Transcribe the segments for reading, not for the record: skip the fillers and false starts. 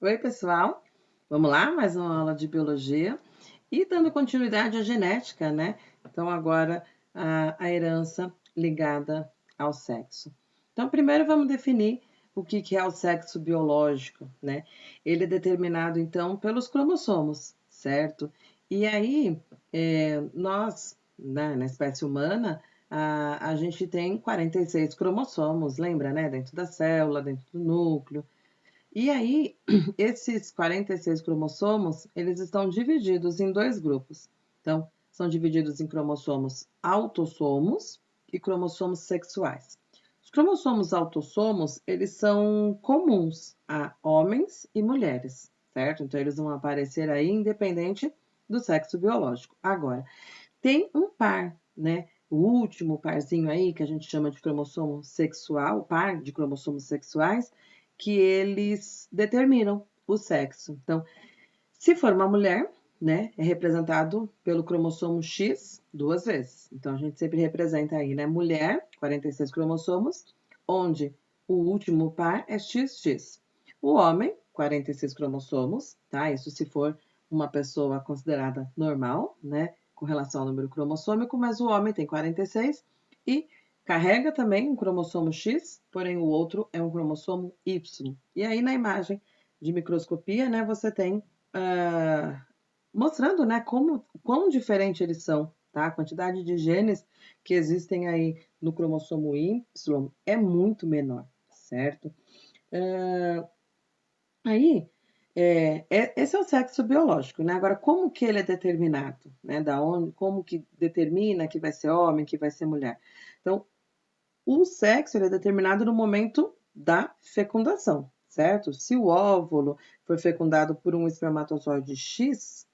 Oi, pessoal. Vamos lá, mais uma aula de biologia e dando continuidade à genética, né? Então, agora a herança ligada ao sexo. Então, primeiro vamos definir o que é o sexo biológico, né? Ele é determinado, então, pelos cromossomos, certo? E aí, nós, né, na espécie humana, a gente tem 46 cromossomos, lembra, né? Dentro da célula, dentro do núcleo. E aí, esses 46 cromossomos, eles estão divididos em dois grupos. Então, são divididos em cromossomos autossomos e cromossomos sexuais. Os cromossomos autossomos, eles são comuns a homens e mulheres, certo? Então, eles vão aparecer aí independente do sexo biológico. Agora, tem um par, né? O último parzinho aí, que a gente chama de cromossomo sexual, par de cromossomos sexuais, que eles determinam o sexo. Então, se for uma mulher, né, é representado pelo cromossomo X duas vezes. Então, a gente sempre representa aí, né, mulher, 46 cromossomos, onde o último par é XX. O homem, 46 cromossomos, tá? Isso se for uma pessoa considerada normal, né, com relação ao número cromossômico, mas o homem tem 46 e carrega também um cromossomo X, porém o outro é um cromossomo Y. E aí, na imagem de microscopia, né, você tem mostrando, né, quão diferente eles são, tá? A quantidade de genes que existem aí no cromossomo Y é muito menor, certo? Aí, esse é o sexo biológico, né? Agora, como que ele é determinado, né? Como que determina que vai ser homem, que vai ser mulher? Então, o sexo ele é determinado no momento da fecundação, certo? Se o óvulo for fecundado por um espermatozoide X,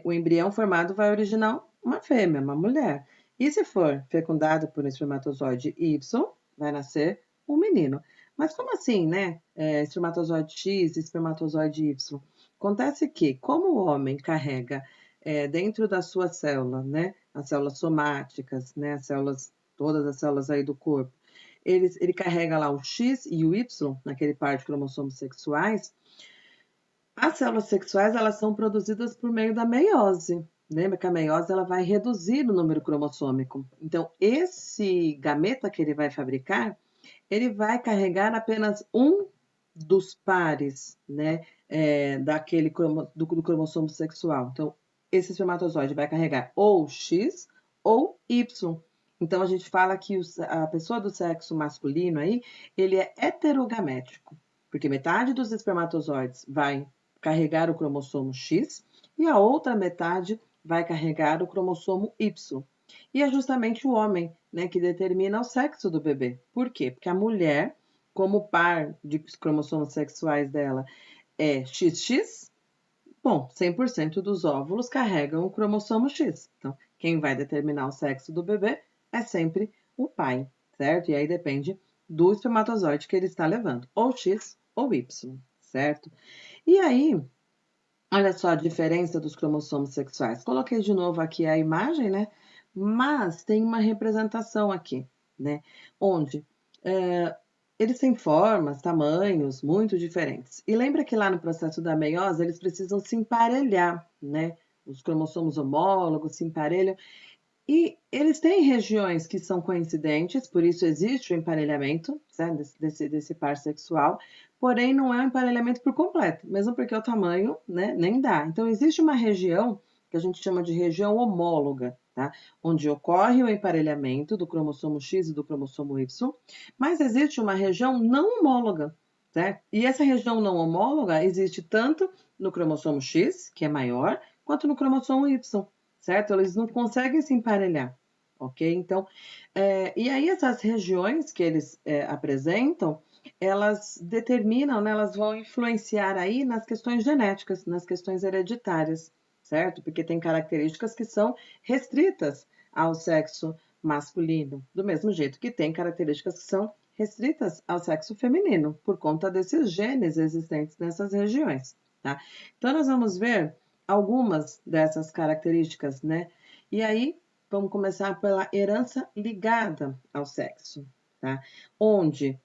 o embrião formado vai originar uma fêmea, uma mulher. E se for fecundado por um espermatozoide Y, vai nascer um menino. Mas como assim, né? Espermatozoide X e espermatozoide Y? Acontece que, como o homem carrega dentro da sua célula, né? As células somáticas, né? Todas as células aí do corpo, ele carrega lá o X e o Y, naquele par de cromossomos sexuais. As células sexuais, elas são produzidas por meio da meiose. Lembra que a meiose ela vai reduzir o número cromossômico. Então, esse gameta que ele vai fabricar, ele vai carregar apenas um dos pares, né, do cromossomo sexual. Então, esse espermatozoide vai carregar ou X ou Y. Então, a gente fala que a pessoa do sexo masculino aí, ele é heterogamético, porque metade dos espermatozoides vai carregar o cromossomo X e a outra metade vai carregar o cromossomo Y. E é justamente o homem, né, que determina o sexo do bebê. Por quê? Porque a mulher, como par de cromossomos sexuais dela é XX, bom, 100% dos óvulos carregam o cromossomo X. Então, quem vai determinar o sexo do bebê é sempre o pai, certo? E aí depende do espermatozoide que ele está levando, ou X ou Y, certo? E aí, olha só a diferença dos cromossomos sexuais. Coloquei de novo aqui a imagem, né? Mas tem uma representação aqui, né? Onde eles têm formas, tamanhos muito diferentes. E lembra que lá no processo da meiose eles precisam se emparelhar, né? Os cromossomos homólogos se emparelham. E eles têm regiões que são coincidentes, por isso existe o emparelhamento, né, desse par sexual, porém não é um emparelhamento por completo, mesmo porque o tamanho, né, nem dá. Então existe uma região que a gente chama de região homóloga, tá? Onde ocorre o emparelhamento do cromossomo X e do cromossomo Y, mas existe uma região não homóloga, certo? E essa região não homóloga existe tanto no cromossomo X, que é maior, quanto no cromossomo Y, certo? Eles não conseguem se emparelhar, ok? Então, e aí essas regiões que eles apresentam, elas determinam, né, elas vão influenciar aí nas questões genéticas, nas questões hereditárias, certo? Porque tem características que são restritas ao sexo masculino, do mesmo jeito que tem características que são restritas ao sexo feminino, por conta desses genes existentes nessas regiões, tá? Então, nós vamos ver algumas dessas características, né? E aí, vamos começar pela herança ligada ao sexo, tá? Onde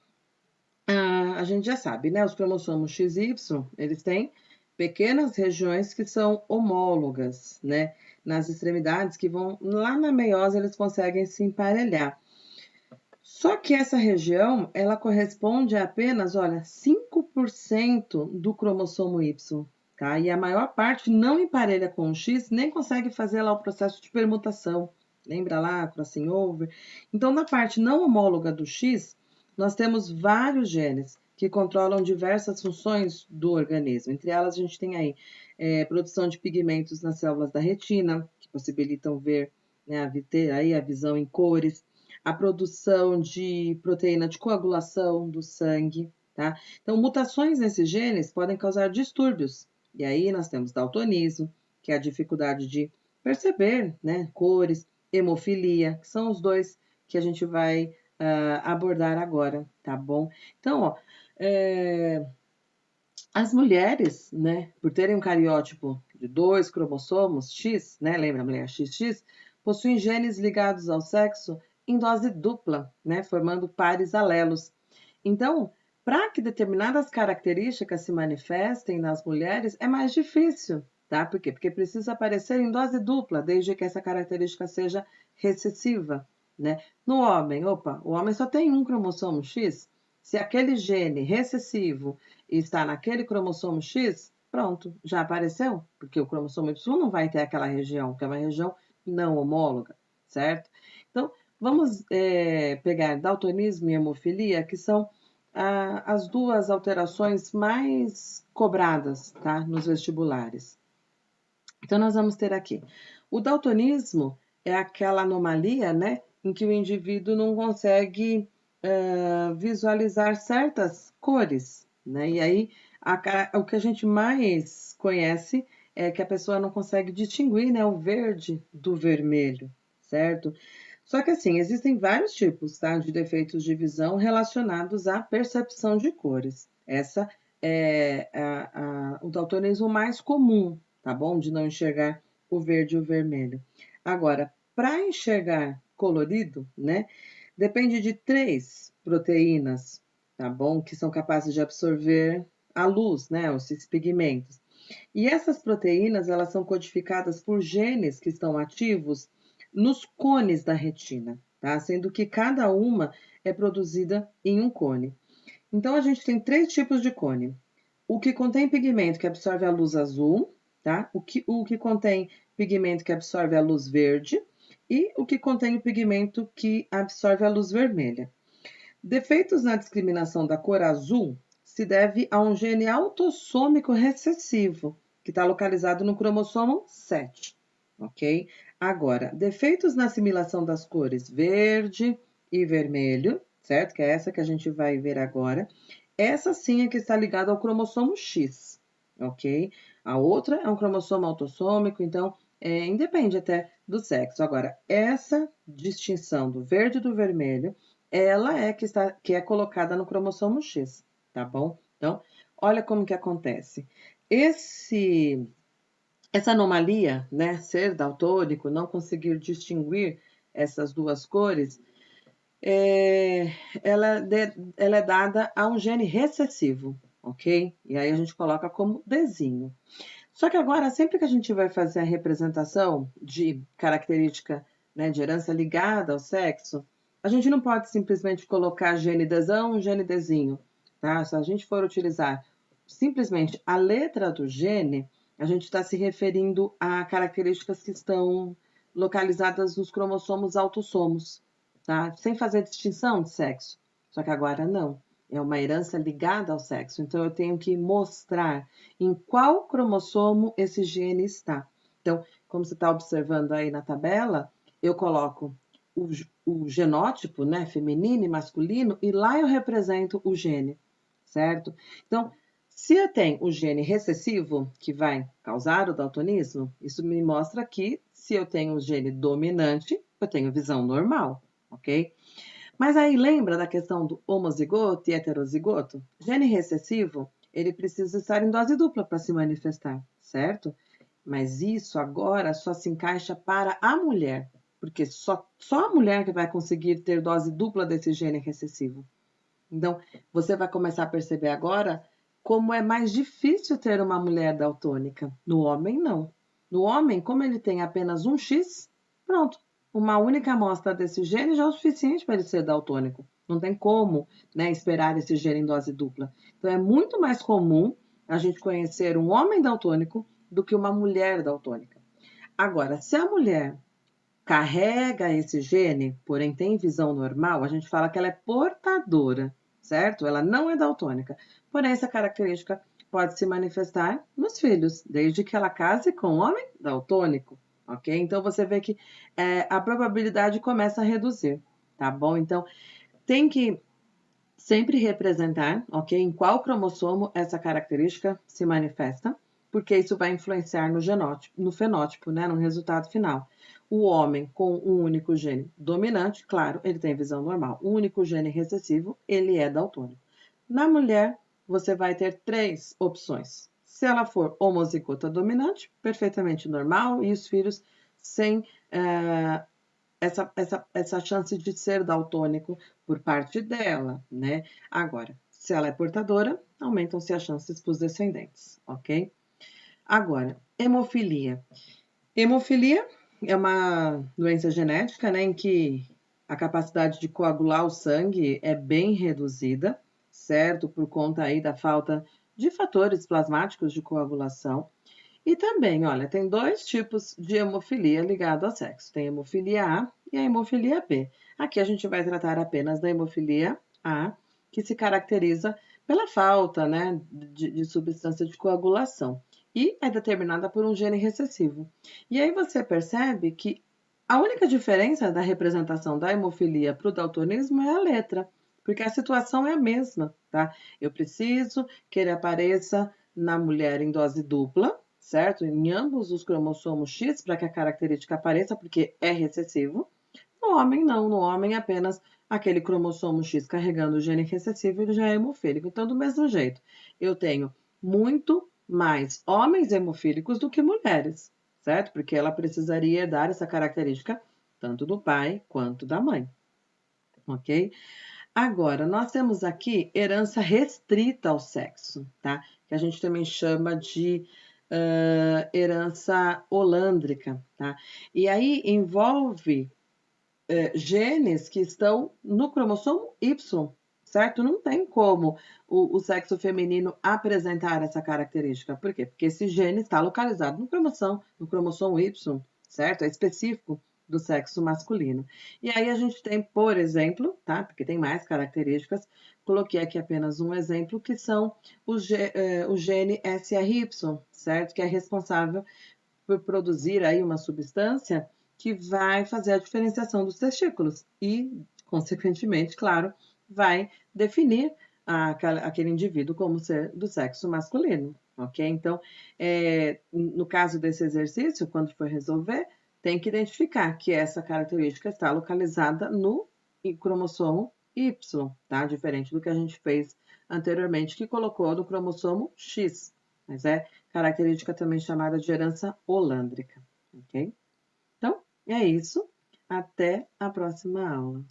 a gente já sabe, né? Os cromossomos XY, eles têm pequenas regiões que são homólogas, né? Nas extremidades que vão lá na meiose, eles conseguem se emparelhar. Só que essa região, ela corresponde a apenas, olha, 5% do cromossomo Y, tá? E a maior parte não emparelha com o X, nem consegue fazer lá o processo de permutação. Lembra lá, crossing over? Então, na parte não homóloga do X, nós temos vários genes que controlam diversas funções do organismo. Entre elas, a gente tem aí produção de pigmentos nas células da retina, que possibilitam ver, né, ter aí a visão em cores, a produção de proteína de coagulação do sangue, tá? Então, mutações nesses genes podem causar distúrbios. E aí nós temos daltonismo, que é a dificuldade de perceber, né, cores, hemofilia, que são os dois que a gente vai abordar agora, tá bom? Então, ó, as mulheres, né, por terem um cariótipo de 2 cromossomos X, né, lembra a mulher XX, possuem genes ligados ao sexo em dose dupla, né, formando pares alelos. Então, para que determinadas características se manifestem nas mulheres, é mais difícil, tá? Por quê? Porque precisa aparecer em dose dupla, desde que essa característica seja recessiva, né? No homem, o homem só tem um cromossomo X. Se aquele gene recessivo está naquele cromossomo X, pronto, já apareceu, porque o cromossomo Y não vai ter aquela região, que é uma região não homóloga, certo? Então, vamos pegar daltonismo e hemofilia, que são as duas alterações mais cobradas, tá, nos vestibulares. Então, nós vamos ter aqui. O daltonismo é aquela anomalia, né, em que o indivíduo não consegue visualizar certas cores, né? E aí, o que a gente mais conhece é que a pessoa não consegue distinguir, né, o verde do vermelho, certo? Só que assim, existem vários tipos, tá, de defeitos de visão relacionados à percepção de cores. Essa é o daltonismo mais comum, tá bom? De não enxergar o verde e o vermelho. Agora, para enxergar colorido, né, depende de 3 proteínas, tá bom? Que são capazes de absorver a luz, né, esses pigmentos. E essas proteínas, elas são codificadas por genes que estão ativos nos cones da retina, tá? Sendo que cada uma é produzida em um cone. Então, a gente tem 3 tipos de cone. O que contém pigmento que absorve a luz azul, tá? O que contém pigmento que absorve a luz verde e o que contém o pigmento que absorve a luz vermelha. Defeitos na discriminação da cor azul se deve a um gene autossômico recessivo, que está localizado no cromossomo 7, ok? Agora, defeitos na assimilação das cores verde e vermelho, certo? Que é essa que a gente vai ver agora. Essa sim é que está ligada ao cromossomo X, ok? A outra é um cromossomo autossômico, então independe até do sexo. Agora, essa distinção do verde e do vermelho ela é que é colocada no cromossomo X, tá bom? Então, olha como que acontece. Essa anomalia, né, ser daltônico, não conseguir distinguir essas duas cores, é, ela é dada a um gene recessivo, ok? E aí a gente coloca como Dzinho. Só que agora, sempre que a gente vai fazer a representação de característica, né, de herança ligada ao sexo, a gente não pode simplesmente colocar gene Dzão, gene Dzinho, tá? Se a gente for utilizar simplesmente a letra do gene, a gente está se referindo a características que estão localizadas nos cromossomos autossomos, tá? Sem fazer distinção de sexo. Só que agora não. É uma herança ligada ao sexo. Então, eu tenho que mostrar em qual cromossomo esse gene está. Então, como você está observando aí na tabela, eu coloco o genótipo, né, feminino e masculino, e lá eu represento o gene, certo? Então, se eu tenho o gene recessivo, que vai causar o daltonismo, isso me mostra que se eu tenho o gene dominante, eu tenho visão normal, ok? Mas aí lembra da questão do homozigoto e heterozigoto? Gene recessivo, ele precisa estar em dose dupla para se manifestar, certo? Mas isso agora só se encaixa para a mulher, porque só a mulher que vai conseguir ter dose dupla desse gene recessivo. Então, você vai começar a perceber agora como é mais difícil ter uma mulher daltônica. No homem, não. No homem, como ele tem apenas um X, pronto. Uma única amostra desse gene já é o suficiente para ele ser daltônico. Não tem como, né, esperar esse gene em dose dupla. Então, é muito mais comum a gente conhecer um homem daltônico do que uma mulher daltônica. Agora, se a mulher carrega esse gene, porém tem visão normal, a gente fala que ela é portadora, certo? Ela não é daltônica. Porém, essa característica pode se manifestar nos filhos, desde que ela case com um homem daltônico, ok? Então você vê que a probabilidade começa a reduzir, tá bom? Então tem que sempre representar, ok? Em qual cromossomo essa característica se manifesta, porque isso vai influenciar no genótipo, no fenótipo, né? No resultado final. O homem com um único gene dominante, claro, ele tem visão normal. O único gene recessivo, ele é daltônico. Na mulher, você vai ter 3 opções. Se ela for homozigota dominante, perfeitamente normal, e os filhos sem essa chance de ser daltônico por parte dela, né? Agora, se ela é portadora, aumentam-se as chances para os descendentes, ok? Agora, hemofilia. Hemofilia é uma doença genética, né, em que a capacidade de coagular o sangue é bem reduzida, certo? Por conta aí da falta de fatores plasmáticos de coagulação. E também, olha, tem 2 tipos de hemofilia ligado ao sexo. Tem a hemofilia A e a hemofilia B. Aqui a gente vai tratar apenas da hemofilia A, que se caracteriza pela falta, né, de substância de coagulação e é determinada por um gene recessivo. E aí você percebe que a única diferença da representação da hemofilia para o daltonismo é a letra, porque a situação é a mesma, tá? Eu preciso que ele apareça na mulher em dose dupla, certo? Em ambos os cromossomos X para que a característica apareça, porque é recessivo. No homem, não. No homem, apenas aquele cromossomo X carregando o gene recessivo, ele já é hemofílico. Então, do mesmo jeito, eu tenho muito mais homens hemofílicos do que mulheres, certo? Porque ela precisaria herdar essa característica tanto do pai quanto da mãe, ok? Agora, nós temos aqui herança restrita ao sexo, tá? Que a gente também chama de herança holândrica, tá? E aí envolve genes que estão no cromossomo Y, certo? Não tem como o sexo feminino apresentar essa característica. Por quê? Porque esse gene está localizado no cromossomo Y, certo? É específico do sexo masculino. E aí a gente tem, por exemplo, tá? Porque tem mais características, coloquei aqui apenas um exemplo, que são o gene SRY, certo? Que é responsável por produzir aí uma substância que vai fazer a diferenciação dos testículos e, consequentemente, claro, vai definir aquele indivíduo como ser do sexo masculino, ok? Então, no caso desse exercício, quando for resolver, tem que identificar que essa característica está localizada no cromossomo Y, tá? Diferente do que a gente fez anteriormente, que colocou no cromossomo X, mas é característica também chamada de herança holândrica, ok? Então, é isso. Até a próxima aula.